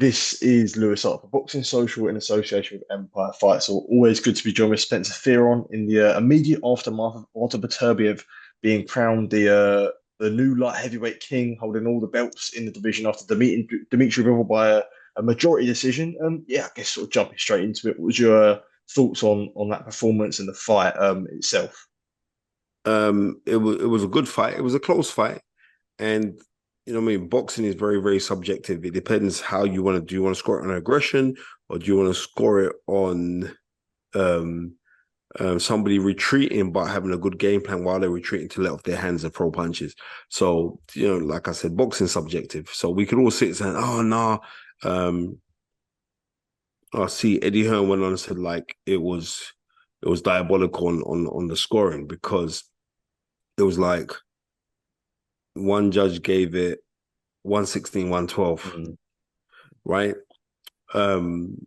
This is Lewis Hart for Boxing Social in association with Empire Fights. So always good to be joined with Spencer Fearon in the immediate aftermath of Artur Beterbiev being crowned the new light heavyweight king, holding all the belts in the division after Dmitry Bivol by a majority decision. Yeah, I guess sort of jumping straight into it. What was your thoughts on that performance and the fight itself? It was a good fight. It was a close fight, and I mean, boxing is very, very subjective. It depends how you want to do. You want to score it on aggression, or do you want to score it on um, somebody retreating but having a good game plan while they're retreating to let off their hands and throw punches? So, like I said, boxing is subjective. So we could all sit saying, "Oh no." I see Eddie Hearn went on and said like it was diabolical on the scoring because it was like one judge gave it 116, 112, Mm, right? Um,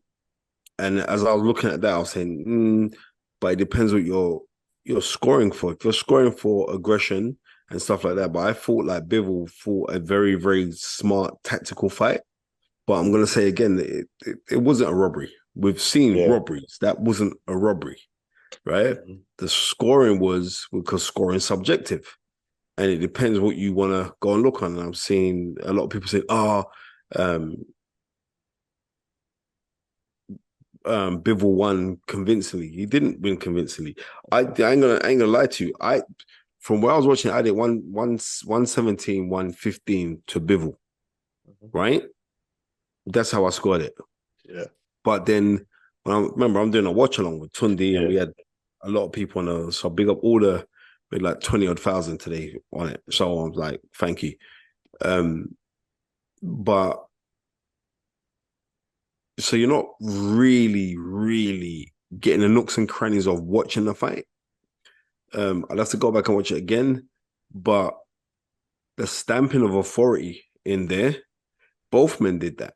and as I was looking at that, I was saying, but it depends what you're scoring for. If you're scoring for aggression and stuff like that, but I thought like Bivol fought a very, very smart tactical fight. But I'm gonna say again, it wasn't a robbery. We've seen yeah. robberies. That wasn't a robbery, right? Mhm. The scoring was because scoring is subjective. And it depends what you want to go and look on. And I'm seeing a lot of people say, um, Bivol won convincingly. He didn't win convincingly. I ain't gonna lie to you. From where I was watching, I did 117, 115 to Bivol, Mhm. right? That's how I scored it. Yeah, But then when I remember I'm doing a watch along with Tundi and yeah. we had a lot of people on the so big up all the we had like 20 odd thousand today on it. So I was like, thank you. Um, but so you're not really, really getting the nooks and crannies of watching the fight. I'd have to go back and watch it again, but the stamping of authority in there, both men did that.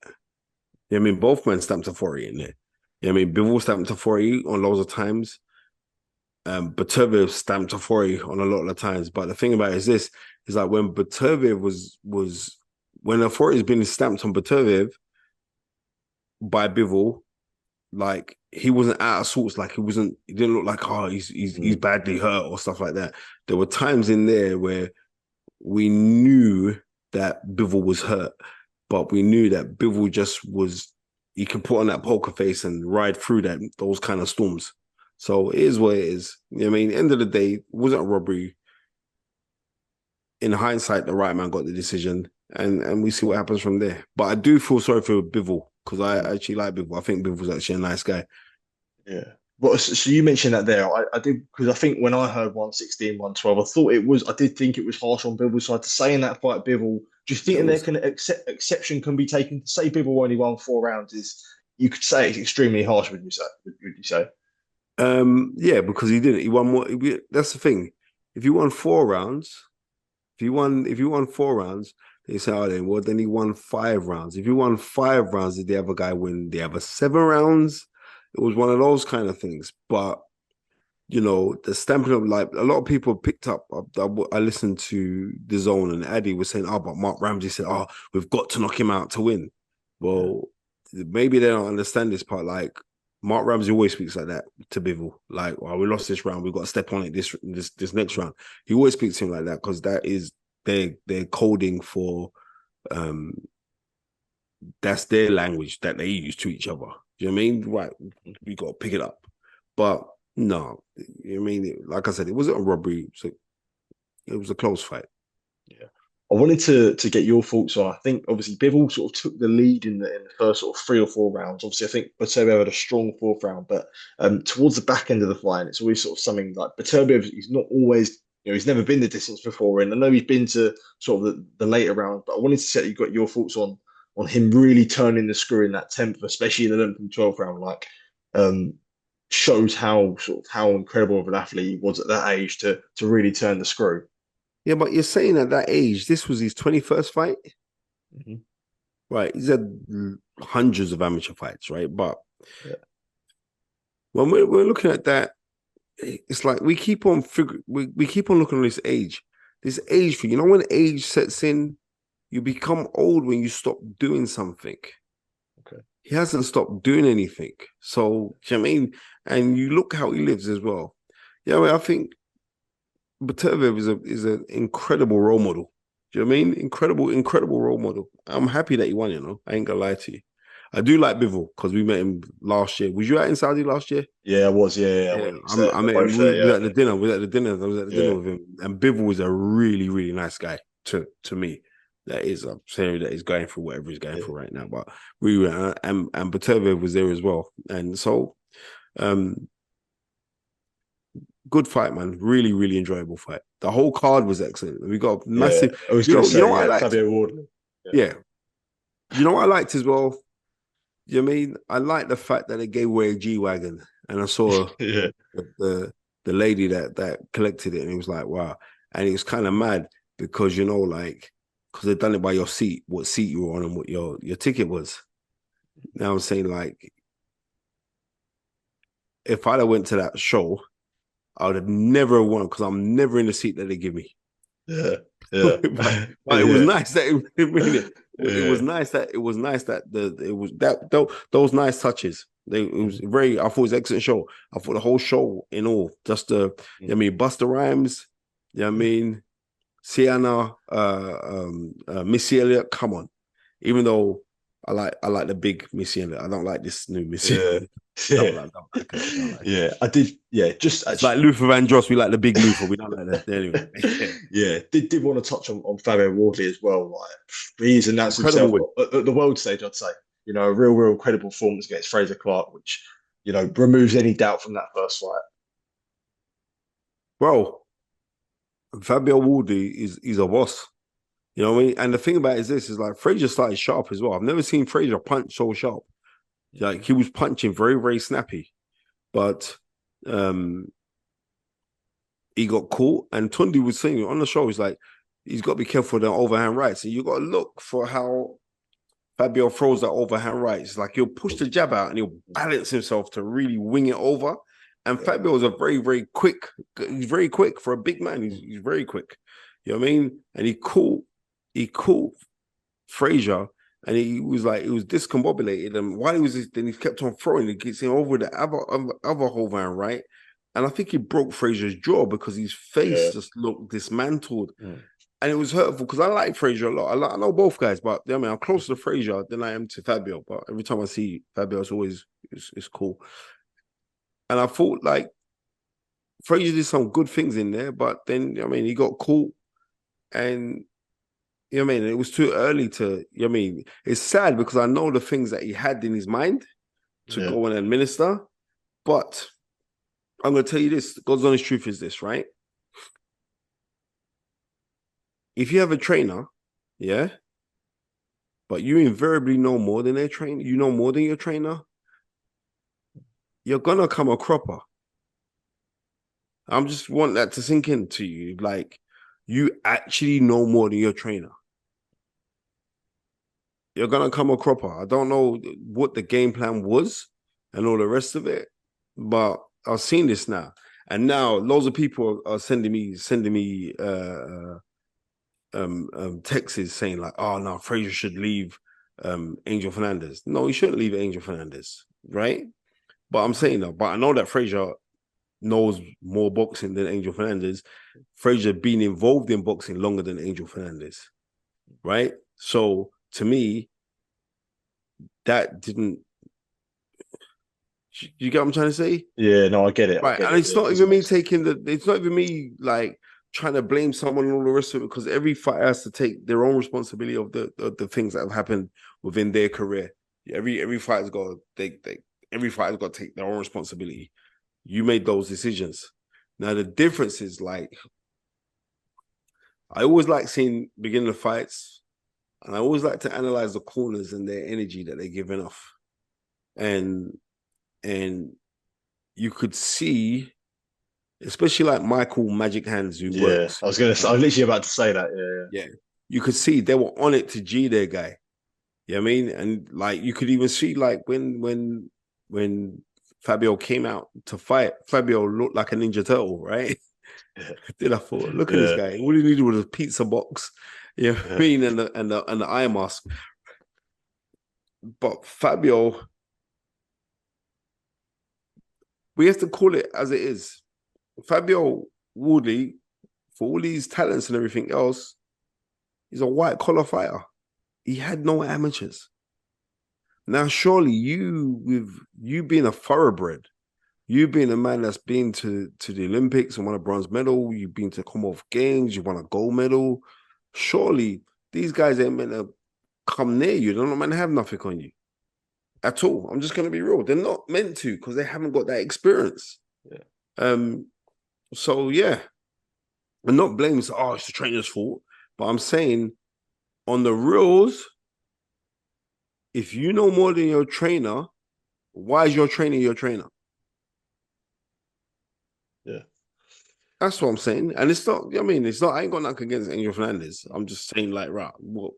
I mean, both men stamped authority in there. I mean, Bivol stamped authority on loads of times. Beterbiev stamped authority on a lot of the times. But the thing about it is this: is like when Beterbiev was when authority has been stamped on Beterbiev by Bivol, like he wasn't out of sorts. Like he didn't look like he's Mm. badly hurt or stuff like that. There were times in there where we knew that Bivol was hurt, but we knew that Bivol just was he can put on that poker face and ride through those kind of storms. So it is what it is. I mean, end of the day, it wasn't a robbery. In hindsight, the right man got the decision, and we see what happens from there. But I do feel sorry for Bivol because I actually like Bivol. I think Bivol's actually a nice guy. Yeah. But so you mentioned that there. I did because I think when I heard 116, 112, I did think it was harsh on Bivol's side to say in that fight, Bivol, do you think It there was, can exception can be taken to say Bivol only won 4 rounds is you could say it's extremely harsh, would you say? yeah, because he didn't. He won more. That's the thing. If you won 4 rounds, if you won 4 rounds, they say, oh, then he won 5 rounds. If you won 5 rounds, did the other guy win the other 7 rounds? It was one of those kind of things. But the stamping of like a lot of people picked up. I listened to the Zone and Addy was saying, oh, but Mark Ramsey said, oh, we've got to knock him out to win. Yeah. Well, maybe they don't understand this part. Like Mark Ramsey always speaks like that to Bivol. Like, well, we lost this round, we've got to step on it this next round. He always speaks to him like that because that is their coding for um that's their language that they use to each other. Do you know what I mean? Right, we got to pick it up. But no, I mean, like I said, it wasn't a robbery. So it was a close fight. Yeah. I wanted to get your thoughts on. I think obviously Bivol sort of took the lead in the first sort of 3 or 4 rounds. Obviously, I think Beterbiev had a strong fourth round, but towards the back end of the fight, it's always sort of something like Beterbiev. He's not always, he's never been the distance before, and I know he's been to sort of the later rounds. But I wanted to see you got your thoughts on him really turning the screw in that 10th, especially in the 11th and 12th round. Like, um, shows how sort of how incredible of an athlete he was at that age to really turn the screw. Yeah, but you're saying at that age, this was his 21st fight, Mhm. right? He's had hundreds of amateur fights, right? But Yeah. when we're looking at that, it's like we keep on looking at this age for when age sets in, you become old when you stop doing something. he hasn't stopped doing anything. So, do you know what I mean? And you look how he lives as well. Yeah, I mean, I think Beterbiev is an incredible role model. Do you know what I mean? Incredible role model. I'm happy that he won, you know. I ain't gonna lie to you. I do like Bivol because we met him last year. Was you out in Saudi last year? Yeah, I was. Yeah, when Yeah, he was there, I they're met him. both there. We was Yeah, at the dinner. I was at the dinner yeah, with him. And Bivol was a really, really nice guy to me. That is, I'm saying that he's going through whatever he's going yeah, through right now. But we were, and Beterbiev was there as well. And so, um, good fight, man. Really, really enjoyable fight. The whole card was excellent. We got a yeah. massive. I was gonna You know say, what I yeah, liked? Fabio Wardley. Yeah, Yeah, you know what I liked as well. You know what I mean? I like the fact that they gave away a G wagon, and I saw yeah, the the lady that collected it, and it was like, wow. And it was kind of mad because like because they've done it by your seat, what seat you were on, and what your ticket was. Now I'm saying like if I'd have went to that show, I would have never won because I'm never in the seat that they give me. yeah, yeah, but it was yeah, nice that it yeah. was nice that it was that those nice touches. It was very. I thought it was an excellent show. I thought the whole show in all, just I mean, Buster Rhymes. I mean, Sienna, Missy Elliott. Come on, even though I like the big Missy Elliott, I don't like this new Missy. Yeah, don't yeah, like don't like her. Don't like her. yeah. I did. Yeah, just It's like actually. Luther Vandross. We like the big Luther. We don't like that anyway. Yeah, did want to touch on Fabio Wardley as well. Like he's announced Incredible himself win. at the world stage, I'd say. You know, a real credible performance against Fraser Clark, which removes any doubt from that first fight. Bro, Fabio Wardley is he's a boss. You know what I mean? And the thing about it is this is like Fraser started sharp as well. I've never seen Fraser punch so sharp. Like he was punching very, very snappy. But um he got caught. And Tundi was saying on the show, he's like, he's got to be careful of the overhand rights. And you got to look for how Fabio throws that overhand right. It's like he'll push the jab out and he'll balance himself to really wing it over. And Yeah, Fabio is a very, very quick. He's very quick for a big man. He's very quick. You know what I mean? And he caught Frazier, and he was discombobulated. And while then he kept on throwing. He gets him over the other overhand right. And I think he broke Frazier's jaw because his face yeah, just looked dismantled. mm, And it was hurtful because I like Frazier a lot. I know both guys, but I mean, I'm closer to Frazier than I am to Fabio. But every time I see Fabio, it's it's cool. And I thought like Frazier did some good things in there, but then I mean, he got caught, and you know what I mean. It was too early to. You know what I mean, it's sad because I know the things that he had in his mind to yeah, go and administer. But I'm going to tell you this: God's honest truth is this, right? If you have a trainer, yeah, but you invariably know more than their trainer, you know more than your trainer, you're gonna come a cropper. I'm just want that to sink into you. Like you actually know more than your trainer. You're gonna come a cropper. I don't know what the game plan was and all the rest of it, but I've seen this now. And now loads of people are sending me texts saying like, oh no, Frazier should leave Angel Fernandez. No, he shouldn't leave Angel Fernandez, right? But I'm saying that, but I know that Frazier knows more boxing than Angel Fernandez. Frazier been involved in boxing longer than Angel Fernandez, right? So to me, that didn't. You get what I'm trying to say? yeah. No, I get it. I Right. get And it. it's Yeah, it not doesn't even me make sense. taking it's not even me like trying to blame someone and all the rest of it, because every fighter has to take their own responsibility of the things that have happened within their career. Every fighter's got every fighter's got to take their own responsibility. You made those decisions. Now the difference is like I always like seeing beginning of fights, and I always like to analyze the corners and their energy that they're giving off. And and you could see, especially like Michael Magic Hands, who Yeah, works, I was gonna. I right? was literally about to say that. Yeah, Yeah. You could see they were on it to G their guy. You know what I mean? And like you could even see like when Fabio came out to fight, Fabio looked like a Ninja Turtle, right? yeah, Then I thought, look at this yeah, guy. All he needed was a pizza box, you know what I yeah, mean, and the eye mask. But Fabio, we have to call it as it is. Fabio Wardley, for all these talents and everything else, he's a white collar fighter. He had no amateurs. Now, surely you, with you being a thoroughbred, you being a man that's been to the Olympics and won a bronze medal, you've been to Commonwealth Games, you won a gold medal. Surely these guys ain't meant to come near you. They're not meant to have nothing on you at all. I'm just going to be real. They're not meant to because they haven't got that experience. Yeah. So yeah, I'm not blaming. Oh, it's the trainer's fault. But I'm saying on the rules, if you know more than your trainer, why is your trainer your trainer? Yeah. That's what I'm saying. And it's not, I mean, it's not, I ain't got nothing against Angel Fernandez. I'm just saying, like, right, what,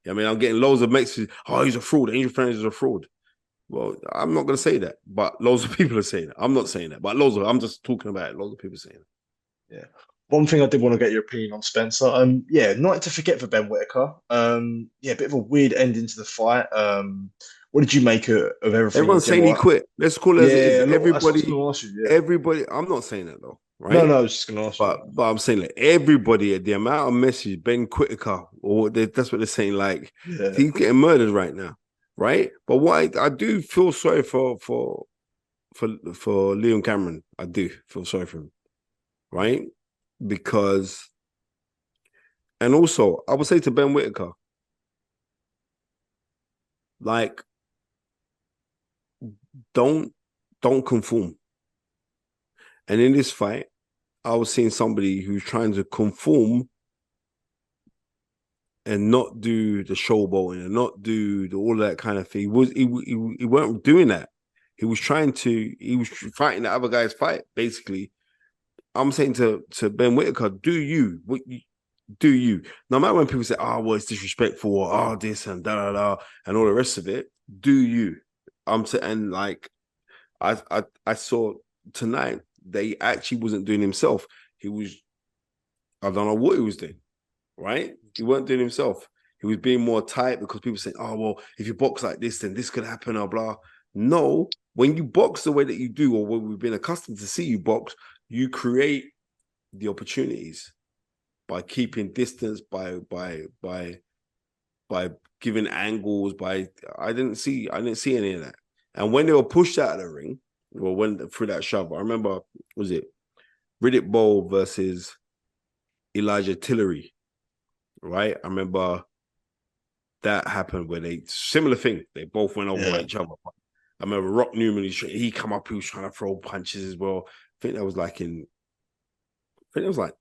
I mean, I'm getting loads of messages. Oh, he's a fraud. Angel Fernandez is a fraud. Well, I'm not going to say that, but loads of people are saying it. I'm not saying that, but I'm just talking about it. Loads of people saying it. Yeah. One thing I did want to get your opinion on, Spencer. Yeah, not to forget for Ben Whittaker. Yeah, a bit of a weird ending to the fight. What did you make of everything in Everyone's saying he general? quit. Let's call it as it is. Yeah, a lot. That's what I was going to ask you. Yeah. I'm not saying that though, No, right? no, I was just going to ask you. But I'm saying like everybody, the amount of message Ben Whittaker, or that's what they're saying, like Yeah, he's getting murdered right now, right? But what I do feel sorry for Leon Cameron. I do feel sorry for him, right? Because, and also I would say to Ben Whittaker, like, don't don't conform. And in this fight, I was seeing somebody who's trying to conform and not do the showboating and not do all that kind of thing. He weren't doing that. He was fighting the other guy's fight, basically. I'm saying to Ben Whittaker, do you. No matter when people say, oh, well, it's disrespectful, or oh, this and da da da, and all the rest of it, do you. I'm saying, and like, I saw tonight that he actually wasn't doing himself. He was, I don't know what he was doing, right? He weren't doing himself. He was being more tight because people say, oh, well, if you box like this, then this could happen, or blah. No, when you box the way that you do, or when we've been accustomed to see you box, you create the opportunities by keeping distance, by giving angles, by I didn't see any of that. And when they were pushed out of the ring, well, when through that shove, I remember, was it Riddick Bowe versus Elijah Tillery, right? I remember that happened where they similar thing. They both went over yeah, each other. I remember Rock Newman. He come up. He was trying to throw punches as well. I think that was like in. I think it was like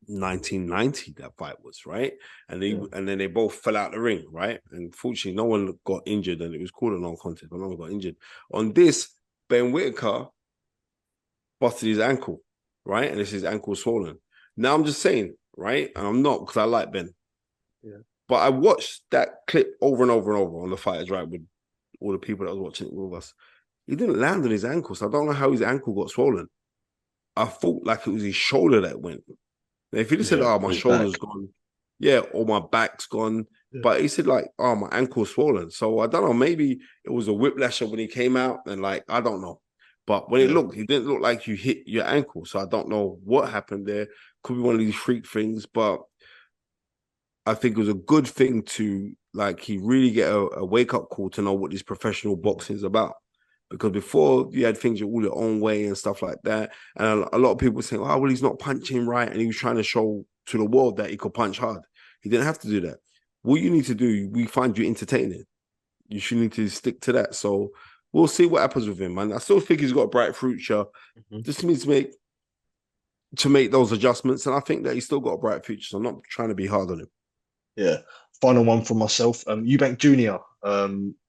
1990. That fight was right, yeah, and then they both fell out the ring, right. And fortunately, no one got injured, and it was called a non-contest, but no one got injured. On this, Ben Whittaker busted his ankle, right, and this his ankle swollen. Now I'm just saying, right, and I'm not because I like Ben. yeah, But I watched that clip over and over and over on the Fighters Right with all the people that was watching it with us. He didn't land on his ankle, so I don't know how his ankle got swollen. I thought like it was his shoulder that went. Now, if he just said, yeah. "Oh, my Or his back. shoulder's gone," yeah, or my back's gone, Yeah, but he said like, "Oh, my ankle's swollen." So I don't know. Maybe it was a whiplash when he came out, and like I don't know. But when yeah, he didn't look like you hit your ankle. So I don't know what happened there. Could be one of these freak things, but I think it was a good thing to like he really get a wake up call to know what this professional boxing is about. Because before you had things all your own way and stuff like that, and a lot of people were saying, "Oh, well, he's not punching right," and he was trying to show to the world that he could punch hard. He didn't have to do that. What you need to do, we find you entertaining. You should need to stick to that. So we'll see what happens with him, man. I still think he's got a bright future. mhm, Just needs to make those adjustments, and I think that he's still got a bright future. So I'm not trying to be hard on him. yeah. Final one from myself. Eubank Jr.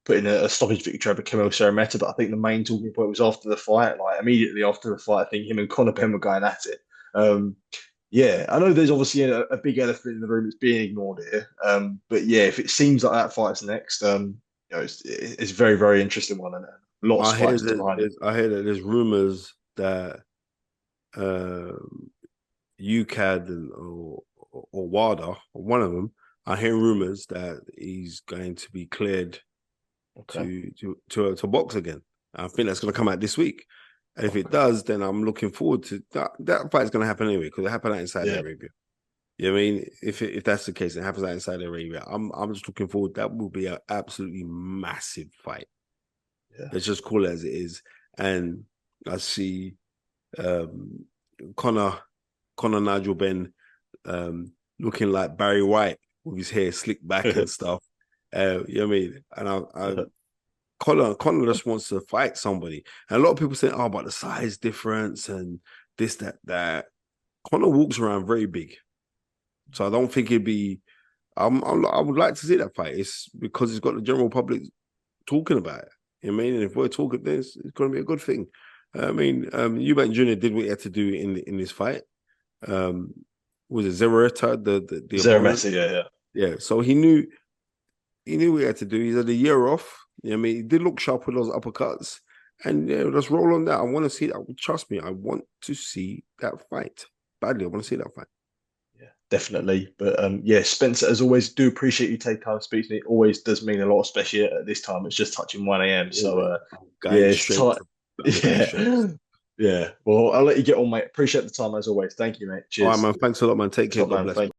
Put in a stoppage victory over Kamel Cerameta, but I think the main talking point was after the fight, like immediately after the fight. I think him and Conor Benn were going at it. Um, yeah, I know there's obviously a big elephant in the room that's being ignored here. But yeah, if it seems like that fight's next, it's a very, very interesting one and a lot of spice behind it. I hear that there's rumors that uh, UCAD or WADA, or one of them, I hear rumors that he's going to be cleared Okay. to box again. I think that's going to come out this week. And if it Okay. does, then I'm looking forward to that. That fight's going to happen anyway because it happened out in Saudi Yeah. Arabia. You know what I mean? If that's the case, it happens out in Saudi Arabia. I'm just looking forward. That will be an absolutely massive fight. Yeah. Let's just call it as it is. And I see um, Connor Nigel Benn looking like Barry White with his hair slicked back and stuff. You know what I mean? And Connor just wants to fight somebody. And a lot of people say, oh, about the size difference and this, that. Connor walks around very big. So I don't think it'd be. I would like to see that fight. It's because it's got the general public talking about it. You know what I mean? And if we're talking this, it's going to be a good thing. I mean, Eubank Jr. did what he had to do in this fight. Was it Zereta, the opponent? Messi, yeah, yeah. Yeah. So he knew what he had to do. He's had a year off. You know what I mean? He did look sharp with those uppercuts. And yeah, let's roll on that. I want to see that. Trust me, I want to see that fight. Badly, I want to see that fight. Yeah, definitely. But yeah, Spencer, as always, do appreciate you taking time to speak to me. It always does mean a lot, especially at this time. It's just touching 1 a.m. Yeah, So yeah, going it's straight. time. I'm going straight. Yeah. Yeah. Well, I'll let you get on, mate. Appreciate the time as always. Thank you, mate. All right, Cheers. man. Thanks a lot, man. Take care. Top God man. bless. Thank you.